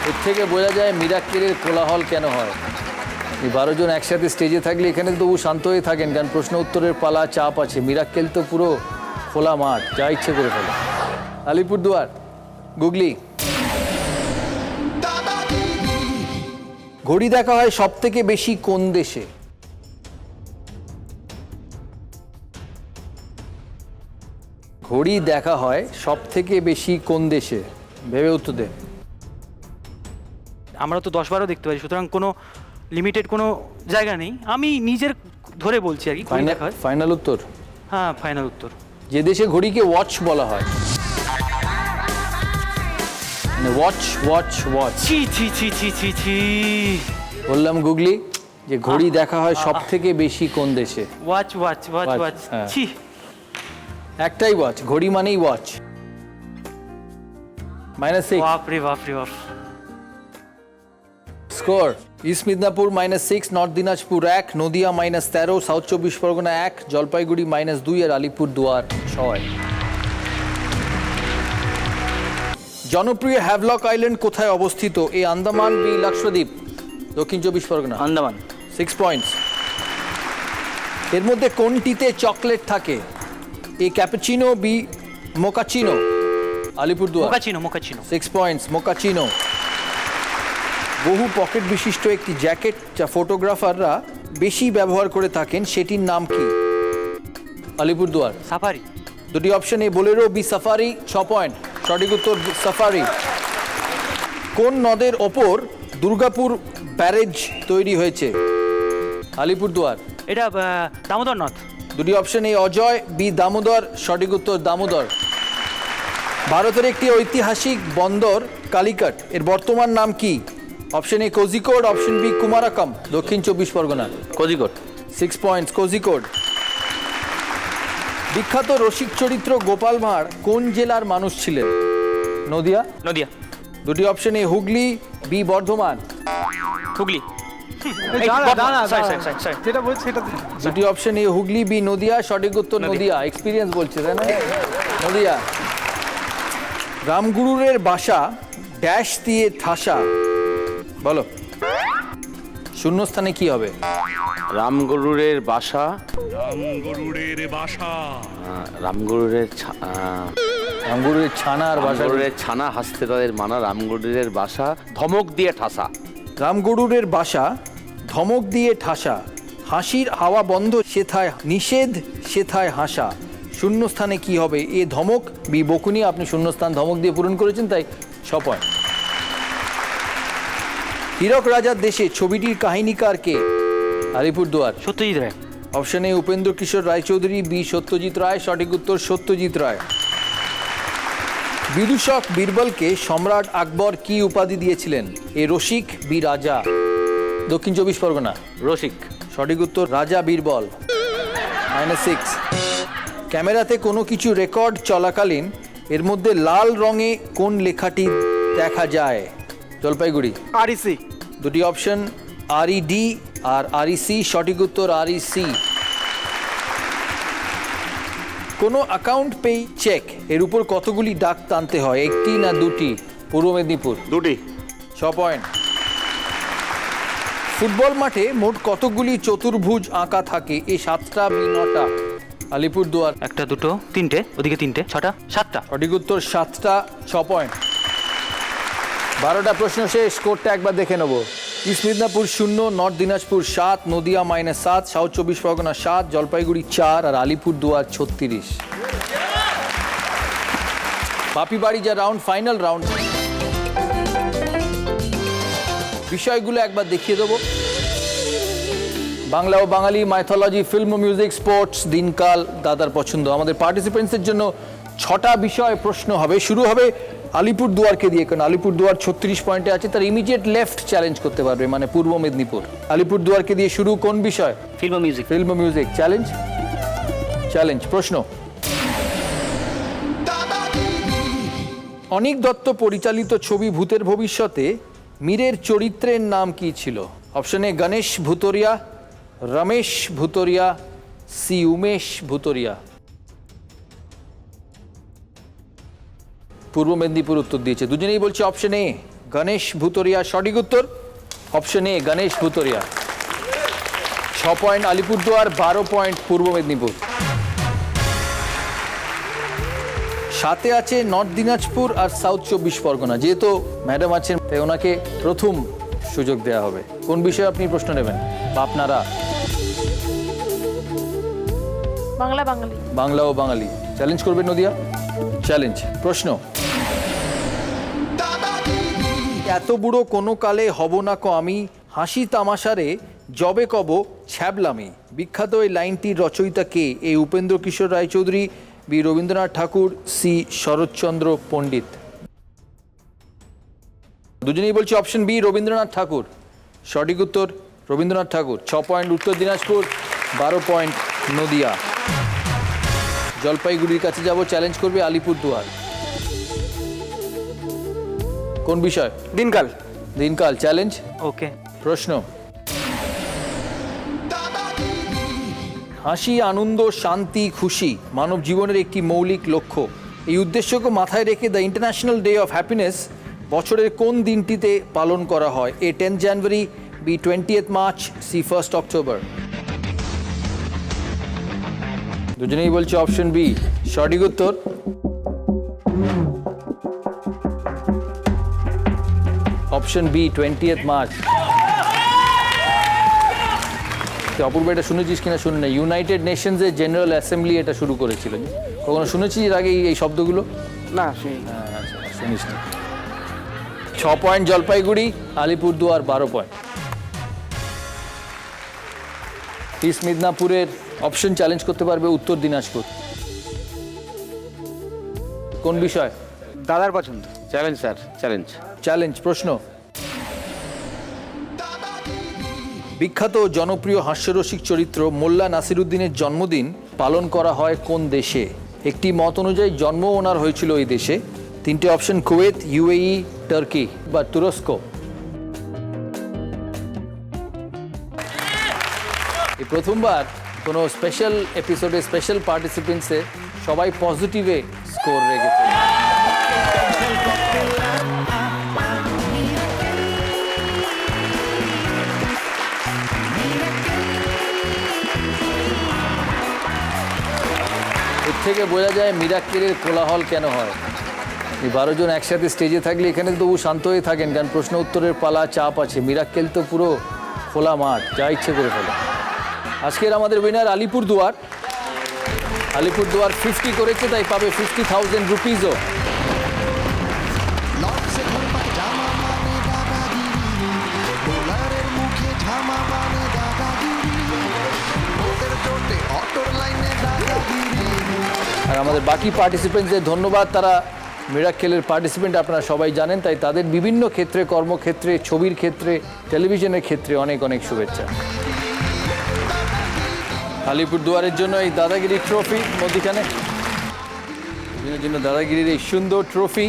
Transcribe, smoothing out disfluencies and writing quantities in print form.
এর থেকে বোঝা যায় মিরাক্কেলের কোলাহল কেন হয়। এই 12 জন একসাথে স্টেজে থাকলে এখানে তবু শান্ত হয়ে থাকেন, কারণ প্রশ্ন উত্তরের পালা, চাপ আছে। মিরাক্কেল তো পুরো খোলা মাঠ, যা ইচ্ছে করে ফেলে। আলিপুরদুয়ার, গুগলি। ঘড়ি দেখা হয় সব থেকে বেশি কোন দেশে? ঘড়ি দেখা হয় সব থেকে বেশি কোন দেশে? ভেবে উত্তর দে। আমরা তো 10-12 দেখতে পাই, সুতরাং কোনো লিমিটেড কোনো জায়গা নেই। আমি নিজের ধরে বলছি আর কি, ঘড়ি দেখা হয়। ফাইনাল উত্তর? হ্যাঁ, ফাইনাল উত্তর। যে দেশে ঘড়িকে ওয়াচ বলা হয়, মানে ওয়াচ ওয়াচ ওয়াচ। ছি ছি ছি ছি ছি ছি। বললাম গুগলি যে ঘড়ি দেখা হয় সব থেকে বেশি কোন দেশে? Watch watch watch Watch, watch. হ্যাঁ। ছি। একটাই ওয়াচ, ঘড়ি মানেই ওয়াচ। -6 বাপ রে বাপ রে বাপ। Score: east Midnapore -6, north Dinajpur 1, Nadia -13, south 24 Pargana 1, Jalpaiguri -2 আর আলিপুরদুয়ার 6। জনপ্রিয় হ্যাভলক আইল্যান্ড কোথায় অবস্থিত? এ আন্দামান, বি লাক্ষদ্বীপ, দক্ষিণ 24 পরগনা। আন্দামান। 6 পয়েন্টস। এর মধ্যে কোনটিতে চকলেট থাকে? এ ক্যাপুচিনো, বি মোকাচিনো, আলিপুরদুয়ার। মোকাচিনো মোকাচিনো। 6 পয়েন্টস, মোকাচিনো। বহু পকেট বিশিষ্ট একটি জ্যাকেট যা ফটোগ্রাফাররা বেশি ব্যবহার করে থাকেন, সেটির নাম কি? আলিপুরদুয়ার। সাফারি। দুটি অপশন, এ বোলেরো, বি সাফারি। 6 পয়েন্ট, সঠিক উত্তর সাফারি। কোন নদের ওপর দুর্গাপুর ব্যারেজ তৈরি হয়েছে? আলিপুরদুয়ার। এটা দামোদর নদ। দুটি অপশন, এ অজয়, বি দামোদর, সঠিক উত্তর দামোদর। ভারতের একটি ঐতিহাসিক বন্দর কালিকট, এর বর্তমান নাম কি? Option A Kozhikode, option B Kumarakom, Dakshin 24 Pargana. Kozhikode. 6 points, Kozhikode. বিখ্যাত রসিক চরিত্র গোপাল ভাঁড় কোন জেলার মানুষ ছিলেন? নদিয়া। নদিয়া। দুটি অপশন, এ হুগলি, বি বর্ধমান। হুগলি। যেটা বলছি সেটা দুটি অপশন, এ হুগলি, বি নদিয়া, সঠিক উত্তর নদিয়া। এক্সপিরিয়েন্স বলছে তাই না? নদিয়া। রামগুরুরের বাসা ড্যাশ দিয়ে ঠাসা, বলো। শূন্যস্থানে কি হবে? রামগরুরের বাসা। রামগরুরের রামগুরুরের ছানা আর বাসা। রামগরুরের ছানা হাসতে তাদের মানা। রামগরুরের বাসা ধমক দিয়ে ঠাসা। রামগরুরের বাসা ধমক দিয়ে ঠাসা, হাসির হাওয়া বন্ধ সেথায় নিষেধ, সেথায় হাসা। শূন্যস্থানে কি হবে? এ ধমক, বি বকুনি। আপনি শূন্যস্থান ধমক দিয়ে পূরণ করেছেন, তাই 6 পয়েন্ট। হীরক রাজার দেশে ছবিটির কাহিনীকার কে? Alipurduar. Satyajit Ray. Option A Upendra Kishore Raychaudhuri, B Satyajit Ray, সঠিক উত্তর সত্যজিৎ রায়। বিদূষক বীরবলকে সম্রাট আকবর কি উপাধি দিয়েছিলেন? এ রসিক, বি রাজা, দক্ষিণ 24 পরগনা। রসিক। সঠিক উত্তর রাজা বীরবল। -6। ক্যামেরাতে কোনো কিছু রেকর্ড চলাকালীন এর মধ্যে লাল রঙে কোন লেখাটি দেখা যায়? জলপাইগুড়ি। আরইসি। দুটি অপশন, RED আর REC, সঠিক উত্তর REC। কোনো অ্যাকাউন্ট পে চেক এর উপর কতগুলি দাগ টানতে হয়? একটি না দুটি? পূর্ব মেদিনীপুর। দুটি। 6 পয়েন্ট। ফুটবল মাঠে মোট কতগুলি চতুর্ভুজ আঁকা থাকে? এ 7টা, বি 9টা? আলিপুরদুয়ার। একটা, দুটো, তিনটে, ওদিকে তিনটে, 6টা, 7টা। সঠিক উত্তর 7টা, 6 পয়েন্ট। 12টা প্রশ্ন শেষ। স্কোরটা একবার দেখে নেব। East Midnapore 0, north Dinajpur 7, Nadia -7, south 24 Pargana 7, Jalpaiguri 4 আর আলিপুরদুয়ার 36। বাপি বাড়ি যা রাউন্ড, ফাইনাল রাউন্ড। বিষয়গুলো একবার দেখিয়ে দেবো। বাংলা ও বাঙালি, মাইথোলজি, ফিল্ম, মিউজিক, স্পোর্টস, দিনকাল, দাদার পছন্দ। আমাদের পার্টিসিপেন্টসের জন্য 6টা বিষয় প্রশ্ন হবে। শুরু হবে আলিপুরদুয়ারকে দিয়ে, কারণ আলিপুরদুয়ার 36 পয়েন্টে আছে, তার ইমিডিয়েট লেফট চ্যালেঞ্জ করতে পারবে, মানে পূর্ব মেদিনীপুর। আলিপুরদুয়ারকে দিয়ে শুরু। কোন বিষয়? Film music. Film music. Challenge, challenge. প্রশ্ন: অনিক দত্ত পরিচালিত ছবি ভূতের ভবিষ্যতে মীরের চরিত্রের নাম কি ছিল? Option A Ganesh Bhutoria, Ramesh Bhutoria, C Umesh Bhutoria. Purba Medinipur উত্তর দিয়েছে, দুজনেই বলছে অপশন এ গণেশ ভুতরিয়া সঠিক উত্তর। Option A Ganesh Bhutoria. 6 point Alipurduar, 12 point Purba Medinipur. সাথে আছে নর্থ দিনাজপুর আর সাউথ 24 পরগনা। যেহেতু ম্যাডাম আছেন তাই ওনাকে প্রথম সুযোগ দেওয়া হবে। কোন বিষয়ে আপনি প্রশ্ন নেবেন বা আপনারা? বাংলা বাঙালি। বাংলা ও বাঙালি। চ্যালেঞ্জ করবেন নদিয়া? চ্যালেঞ্জ। প্রশ্ন, এত বুড়ো কোনো কালে হব না কো আমি, হাসি তামাশারে জবে কব ছ্যাবলামি। বিখ্যাত এই লাইনটির রচয়িতা কে? এ উপেন্দ্র কিশোর রায়চৌধুরী, বি রবীন্দ্রনাথ ঠাকুর, সি শরৎচন্দ্র পণ্ডিত। দুজনেই বলছি অপশন বি রবীন্দ্রনাথ ঠাকুর। সঠিক উত্তর রবীন্দ্রনাথ ঠাকুর। 6 পয়েন্ট উত্তর দিনাজপুর, 12 পয়েন্ট নদিয়া। জলপাইগুড়ির কাছে যাব, চ্যালেঞ্জ করবে আলিপুরদুয়ার। কোন বিষয়? দিনকাল। দিনকাল। চ্যালেঞ্জ। ওকে। প্রশ্ন, হাসি, আনন্দ, শান্তি, খুশি মানব জীবনের একটি মৌলিক লক্ষ্য। এই উদ্দেশ্যকে মাথায় রেখে the international day of happiness বছরের কোন দিনটিতে পালন করা হয়? এ 10 জানুয়ারি, বি 20 মার্চ, সি 1 অক্টোবর। দুজনেই বলছে অপশন বি। সঠিক উত্তর অপশন বি 20 মার্চ। অপূর্ব, এটা শুনেছিস কিনা শুনে না, ইউনাইটেড নেশনসের জেনারেল অ্যাসেম্বলি এটা শুরু করেছিল। কখনো শুনেছিস এর আগে এই শব্দগুলো? না, শুনিস না। 6 point Jalpaiguri, Alipurduar 12 point. East মিদনাপুরের অপশন চ্যালেঞ্জ করতে পারবে উত্তর দিনাজপুর। কোন বিষয়? দাদার পছন্দ। Challenge sir, challenge. চ্যালেঞ্জ। প্রশ্ন, বিখ্যাত জনপ্রিয় হাস্যরসিক চরিত্র মোল্লা নাসিরুদ্দিনের জন্মদিন পালন করা হয় কোন দেশে? একটি মত অনুযায়ী জন্ম ওনার হয়েছিল এই দেশে। 3টে অপশন, কুয়েত, ইউএই, টার্কি বা তুরস্ক। এই প্রথমবার কোনো স্পেশাল এপিসোডে স্পেশাল পার্টিসিপেন্টসে সবাই পজিটিভে স্কোর রেখেছে। এর থেকে বোঝা যায় মিরাক্কেলের কোলাহল কেন হয়। এই 12 জন একসাথে স্টেজে থাকলে এখানে তবু শান্ত হয়ে থাকেন, কারণ প্রশ্ন উত্তরের পালা, চাপ আছে। মিরাক্কেল তো পুরো খোলা মাঠ, যা ইচ্ছে করে ফেলে। আজকের আমাদের উইনার আলিপুরদুয়ার। আলিপুরদুয়ার 50 করেছে, তাই পাবে 50,000 রুপিজও। আর আমাদের বাকি পার্টিসিপেন্টদের ধন্যবাদ। তারা মিরাক্কেলের পার্টিসিপেন্ট, আপনারা সবাই জানেন, তাই তাদের বিভিন্ন ক্ষেত্রে, কর্মক্ষেত্রে, ছবির ক্ষেত্রে, টেলিভিশনের ক্ষেত্রে অনেক অনেক শুভেচ্ছা। আলিপুরদুয়ারের জন্য এই দাদাগিরি ট্রফি মধ্যখানে, জন্য দাদাগিরির এই সুন্দর ট্রফি